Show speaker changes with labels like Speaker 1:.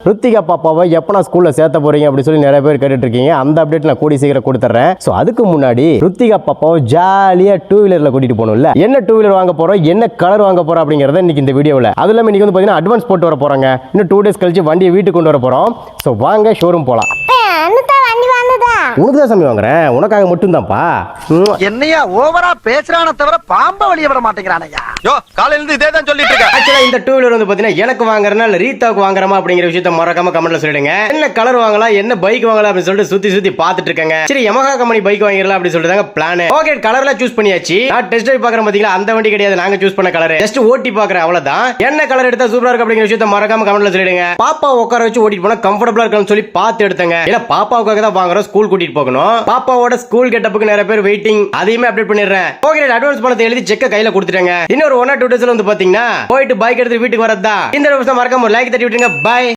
Speaker 1: ருத்திகா பாப்பாவை எப்போ நான் ஸ்கூல்ல சேர்த்த போறீங்க அப்படின்னு சொல்லி நிறைய பேர் கேட்டுட்டு இருக்கீங்க. அந்த அப்டேட் நான் கூடி சீக்கிரம் கொடுத்துறேன். ஸோ அதுக்கு முன்னாடி ருத்திகா பாப்பாவை ஜாலியா டூ வீலர்ல கூட்டிட்டு போகணும்ல. என்ன டூ வீலர் வாங்க போறோம், என்ன கலர் வாங்க போறோம் அப்படிங்கறத இன்னைக்கு இந்த வீடியோவில். அது இல்லாமல் இன்னைக்கு வந்து பார்த்தீங்கன்னா அட்வான்ஸ் போட்டு வர போறாங்க. இன்னும் 2 days கழிச்சு வண்டியை வீட்டுக்கு கொண்டு வர போறோம். ஸோ வாங்க ஷோரூம் போலாம். உனக்கு தான் சாமி வாங்குறேன், உனக்காக மட்டும் தான்ப்பா.
Speaker 2: என்னையா ஓவரா பேசுறானே தவிர பாம்ப வெளிய விட மாட்டேங்கிறானயா. யோ காலையில இருந்து இதே தான் சொல்லிட்டு இருக்க.
Speaker 1: ஆக்சுவலா இந்த டூ வீலர் வந்து பாத்தீங்கன்னா எனக்கு வாங்குறனா இல்ல ரீதாவுக்கு வாங்குறமா அப்படிங்கிற விஷயத்தை மறக்காம கமெண்ட்ல சொல்லிடுங்க. என்ன கலர் வாங்கலாம், என்ன பைக் வாங்கலாம் அப்படின்னு சொல்லிட்டு சுத்தி பாத்துட்டு இருக்கேங்க. சரி யமஹா கம்பெனி பைக் வாங்கிடலாம் அப்படின்னு சொல்லிட்டு பிளான். ஓகே கலர்ல சூஸ் பண்ணியாச்சு. நான் டெஸ்ட் டிரைவ் பாக்குறேன் பாத்தீங்களா, அந்த வண்டி கிடையாது நாங்க சூஸ் பண்ண கலர். ஜஸ்ட் ஓட்டி பாக்குறேன் அவ்வளவுதான். என்ன கலர் எடுத்தா சூப்பரா இருக்கு அப்படிங்கிற விஷயத்தை மறக்காம கமெண்ட்ல சொல்லிடுங்க. பாப்பா உட்கார வச்சு ஓட்டிட்டு போனா கம்ஃபர்டபுளா இருக்கும்னு சொல்லி பார்த்து எடுத்தங்க. ஏன்னா பாப்பாவுக்காக தான் வாங்குறோம், ஸ்கூல் கூட்டிட்டு போகணும். பாப்பாவோட ஸ்கூல் கெட்டப்புக்கு நிறைய பேர் வெயிட்டிங், அதையுமே அப்டேட் பண்ணிடுறேன். ஓகே அட்வான்ஸ் பணத்தை எழுதி செக்க கையில கொடுத்துட்டேங்க. இன்னொரு 1 or 2 days வந்து பாத்தீங்கன்னா போயிட்டு பைக் எடுத்து வீட்டுக்கு வரதா. இந்த நிமிஷம் மறக்காம ஒரு லைக் தட்டி விட்டுருங்க. பை.